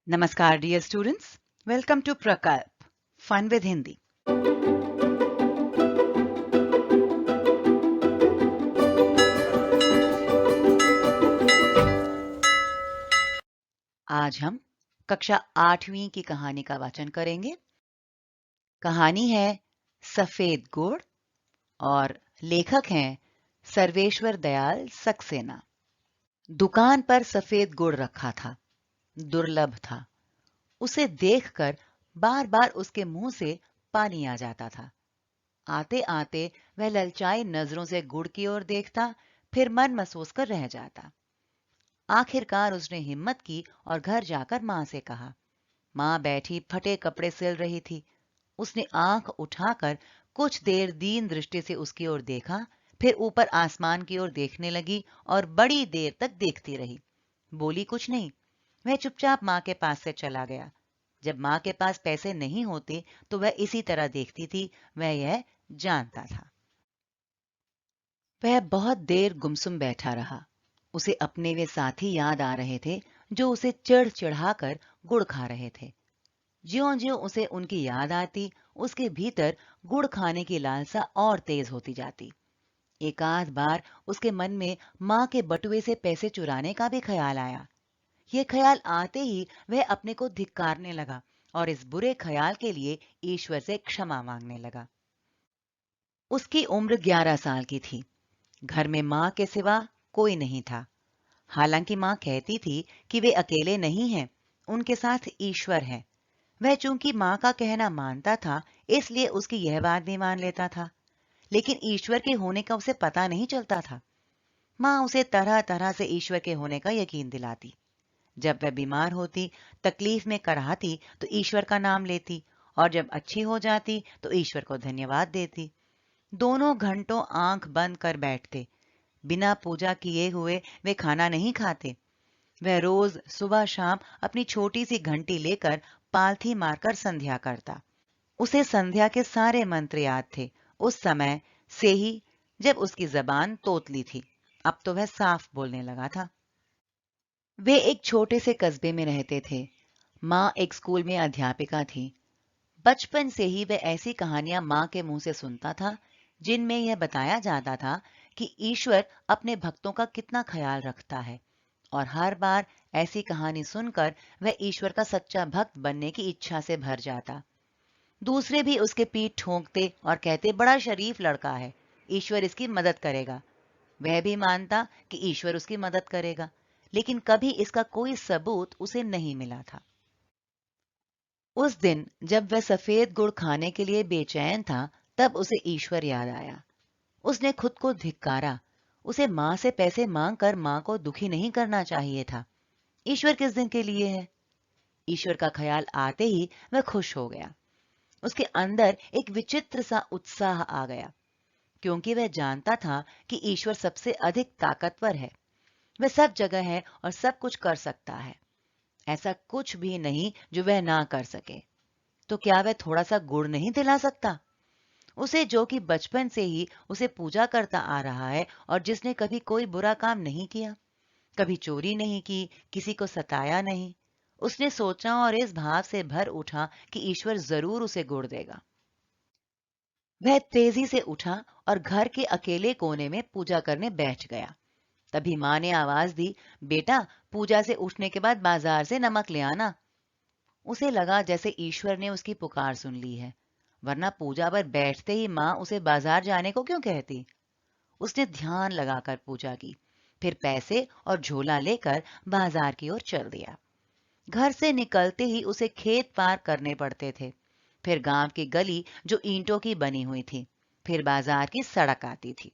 नमस्कार dear students, welcome to प्रकल्प fun with Hindi. आज हम कक्षा 8वीं की कहानी का वाचन करेंगे। कहानी है सफेद गुड़ और लेखक हैं सर्वेश्वर दयाल सक्सेना। दुकान पर सफेद गुड़ रखा था, दुर्लभ था। उसे देखकर बार बार उसके मुंह से पानी आ जाता था। आते आते वह ललचाई नजरों से गुड़ की ओर देखता, फिर मन महसूस कर रह जाता। आखिरकार उसने हिम्मत की और घर जाकर मां से कहा। मां बैठी फटे कपड़े सिल रही थी। उसने आंख उठाकर कुछ देर दीन दृष्टि से उसकी ओर देखा, फिर ऊपर आसमान की ओर देखने लगी और बड़ी देर तक देखती रही। बोली कुछ नहीं। वह चुपचाप मां के पास से चला गया। जब मां के पास पैसे नहीं होते तो वह इसी तरह देखती थी, वह यह जानता था। वह बहुत देर गुमसुम बैठा रहा। उसे अपने वे साथी याद आ रहे थे जो उसे चिढ़ चिढ़ाकर गुड़ खा रहे थे। ज्यों-ज्यों उसे उनकी याद आती, उसके भीतर गुड़ खाने की लालसा और तेज होती जाती। एकाध बार उसके मन में मां के बटुए से पैसे चुराने का भी ख्याल आया। ये ख्याल आते ही वह अपने को धिक्कारने लगा और इस बुरे ख्याल के लिए ईश्वर से क्षमा मांगने लगा। उसकी उम्र 11 साल की थी। घर में मां के सिवा कोई नहीं था। हालांकि मां कहती थी कि वे अकेले नहीं हैं, उनके साथ ईश्वर है। वह चूंकि मां का कहना मानता था, इसलिए उसकी यह बात भी मान लेता था। लेकिन ईश्वर के होने का उसे पता नहीं चलता था। मां उसे तरह तरह से ईश्वर के होने का यकीन दिलाती। जब वह बीमार होती, तकलीफ में कराहती तो ईश्वर का नाम लेती, और जब अच्छी हो जाती तो ईश्वर को धन्यवाद देती। दोनों घंटों आंख बंद कर बैठते। बिना पूजा किए हुए वे खाना नहीं खाते। वह रोज सुबह शाम अपनी छोटी सी घंटी लेकर पालथी मारकर संध्या करता। उसे संध्या के सारे मंत्र याद थे, उस समय से ही जब उसकी जबान तोतली थी। अब तो वह साफ बोलने लगा था। वे एक छोटे से कस्बे में रहते थे। माँ एक स्कूल में अध्यापिका थी। बचपन से ही वह ऐसी कहानियां माँ के मुंह से सुनता था, जिनमें यह बताया जाता था कि ईश्वर अपने भक्तों का कितना ख्याल रखता है। और हर बार ऐसी कहानी सुनकर वह ईश्वर का सच्चा भक्त बनने की इच्छा से भर जाता। दूसरे भी उसके पीठ ठोंकते और कहते, बड़ा शरीफ लड़का है, ईश्वर इसकी मदद करेगा। वह भी मानता कि ईश्वर उसकी मदद करेगा, लेकिन कभी इसका कोई सबूत उसे नहीं मिला था। उस दिन जब वह सफेद गुड़ खाने के लिए बेचैन था, तब उसे ईश्वर याद आया। उसने खुद को धिक्कारा। उसे मां से पैसे मांगकर मां को दुखी नहीं करना चाहिए था। ईश्वर किस दिन के लिए है? ईश्वर का ख्याल आते ही वह खुश हो गया। उसके अंदर एक विचित्र सा उत्साह आ गया, क्योंकि वह जानता था कि ईश्वर सबसे अधिक ताकतवर है। वह सब जगह है और सब कुछ कर सकता है। ऐसा कुछ भी नहीं जो वह ना कर सके। तो क्या वह थोड़ा सा गुड़ नहीं दिला सकता? उसे, जो कि बचपन से ही उसे पूजा करता आ रहा है और जिसने कभी कोई बुरा काम नहीं किया, कभी चोरी नहीं की, किसी को सताया नहीं। उसने सोचा और इस भाव से भर उठा कि ईश्वर जरूर उसे गुड़ देगा। वह तेजी से उठा और घर के अकेले कोने में पूजा करने बैठ गया। तभी मां ने आवाज दी, बेटा, पूजा से उठने के बाद बाजार से नमक ले आना। उसे लगा जैसे ईश्वर ने उसकी पुकार सुन ली है, वरना पूजा पर बैठते ही मां उसे बाजार जाने को क्यों कहती। उसने ध्यान लगाकर पूजा की, फिर पैसे और झोला लेकर बाजार की ओर चल दिया। घर से निकलते ही उसे खेत पार करने पड़ते थे, फिर गांव की गली जो ईंटों की बनी हुई थी, फिर बाजार की सड़क आती थी।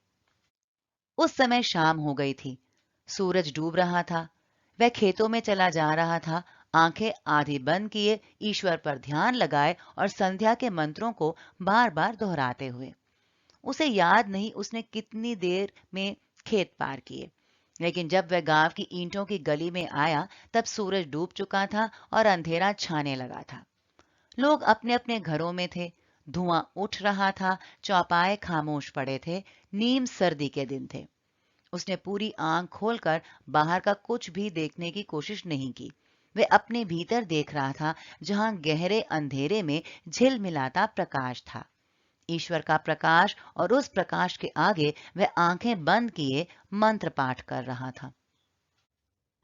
उस समय शाम हो गई थी। सूरज डूब रहा था। वह खेतों में चला जा रहा था, आंखें आधी बंद किए, ईश्वर पर ध्यान लगाए और संध्या के मंत्रों को बार बार दोहराते हुए। उसे याद नहीं उसने कितनी देर में खेत पार किए, लेकिन जब वह गांव की ईंटों की गली में आया, तब सूरज डूब चुका था और अंधेरा छाने लगा था। लोग अपने अपने घरों में थे। धुआं उठ रहा था। चौपाए खामोश पड़े थे। नीम सर्दी के दिन थे। उसने पूरी आंख खोलकर बाहर का कुछ भी देखने की कोशिश नहीं की। वह अपने भीतर देख रहा था, जहां गहरे अंधेरे में झिलमिलाता प्रकाश था। ईश्वर का प्रकाश, और उस प्रकाश के आगे वह आंखें बंद किए मंत्र पाठ कर रहा था।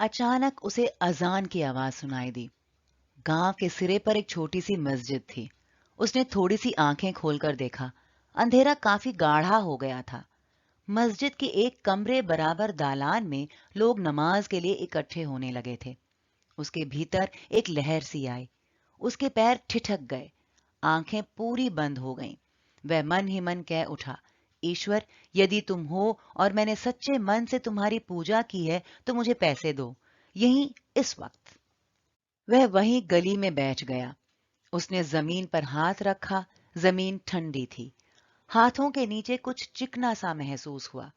अचानक उसे अजान की आवाज सुनाई दी। गांव के सिरे पर एक छोटी सी मस्जिद थी। उसने थोड़ी सी आंखें खोलकर देखा। अंधेरा काफी गाढ़ा हो गया था। मस्जिद के एक कमरे बराबर दालान में लोग नमाज के लिए इकट्ठे होने लगे थे। उसके भीतर एक लहर सी आई। उसके पैर ठिठक गए, आंखें पूरी बंद हो गईं। वह मन ही मन कह उठा, ईश्वर, यदि तुम हो और मैंने सच्चे मन से तुम्हारी पूजा की है तो मुझे पैसे दो, यहीं इस वक्त। वह वहीं गली में बैठ गया। उसने जमीन पर हाथ रखा। जमीन ठंडी थी। हाथों के नीचे कुछ चिकना सा महसूस हुआ।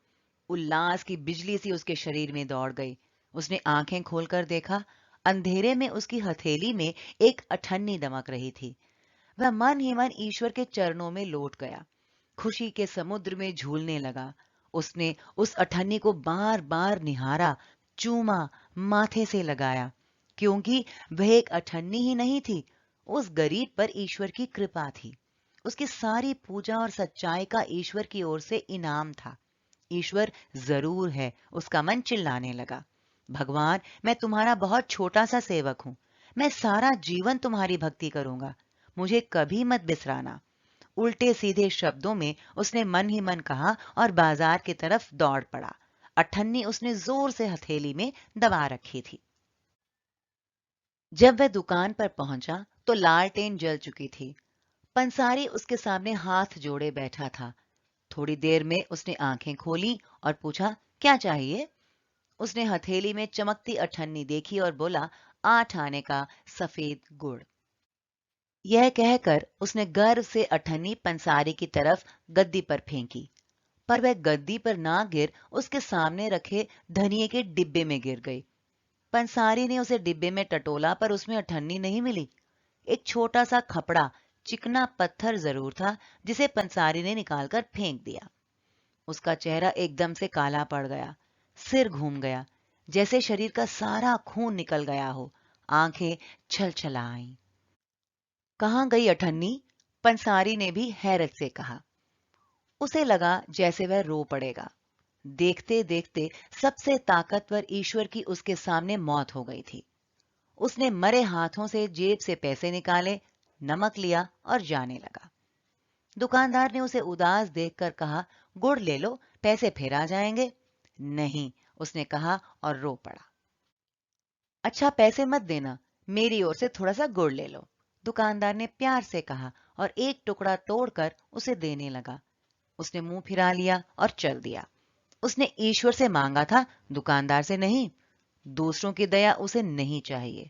उल्लास की बिजली सी उसके शरीर में दौड़ गई। उसने आंखें खोलकर देखा। अंधेरे में उसकी हथेली में एक अठन्नी दमक रही थी। वह मन ही मन ईश्वर के चरणों में लौट गया। खुशी के समुद्र में झूलने लगा। उसने उस अठन्नी को बार बार निहारा, चूमा, माथे से लगाया, क्योंकि वह एक अठन्नी ही नहीं थी, उस गरीब पर ईश्वर की कृपा थी। उसकी सारी पूजा और सच्चाई का ईश्वर की ओर से इनाम था। ईश्वर जरूर है, उसका मन चिल्लाने लगा। भगवान, मैं तुम्हारा बहुत छोटा सा सेवक हूं। मैं सारा जीवन तुम्हारी भक्ति करूंगा। मुझे कभी मत बिसराना। उल्टे सीधे शब्दों में उसने मन ही मन कहा और बाजार की तरफ दौड़ पड़ा। अठन्नी उसने जोर से हथेली में दबा रखी थी। जब वह दुकान पर पहुंचा तो लालटेन जल चुकी थी। पंसारी उसके सामने हाथ जोड़े बैठा था। थोड़ी देर में उसने आंखें खोली और पूछा, क्या चाहिए? उसने हथेली में चमकती अठन्नी देखी और बोला, 8 आने का सफेद गुड़। यह कहकर उसने गर्व से अठन्नी पंसारी की तरफ गद्दी पर फेंकी, पर वह गद्दी पर ना गिर उसके सामने रखे धनिये के डिब्बे में गिर गई। पंसारी ने उसे डिब्बे में टटोला, पर उसमें अठन्नी नहीं मिली। एक छोटा सा खपड़ा, चिकना पत्थर जरूर था, जिसे पंसारी ने निकालकर फेंक दिया। उसका चेहरा एकदम से काला पड़ गया। सिर घूम गया, जैसे शरीर का सारा खून निकल गया हो। आंखें छलछला आईं। कहां गई अठन्नी? पंसारी ने भी हैरत से कहा। उसे लगा जैसे वह रो पड़ेगा। देखते देखते सबसे ताकतवर ईश्वर की उसके सामने मौत हो गई थी। उसने मरे हाथों से जेब से पैसे निकाले, नमक लिया और जाने लगा। दुकानदार ने उसे उदास देखकर कहा, गुड़ ले लो, पैसे फिर आ जाएंगे। नहीं, उसने कहा और रो पड़ा। अच्छा, पैसे मत देना, मेरी ओर से थोड़ा सा गुड़ ले लो, दुकानदार ने प्यार से कहा और एक टुकड़ा तोड़कर उसे देने लगा। उसने मुंह फिरा लिया और चल दिया। उसने ईश्वर से मांगा था, दुकानदार से नहीं। दूसरों की दया उसे नहीं चाहिए,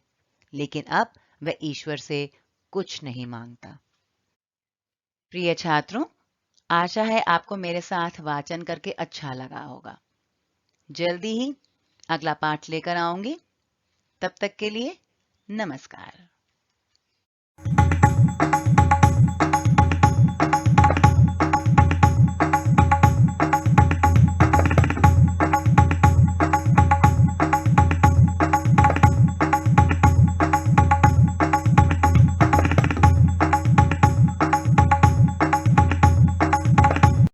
लेकिन अब वह ईश्वर से कुछ नहीं मांगता। प्रिय छात्रों, आशा है आपको मेरे साथ वाचन करके अच्छा लगा होगा। जल्दी ही अगला पाठ लेकर आऊंगी। तब तक के लिए नमस्कार।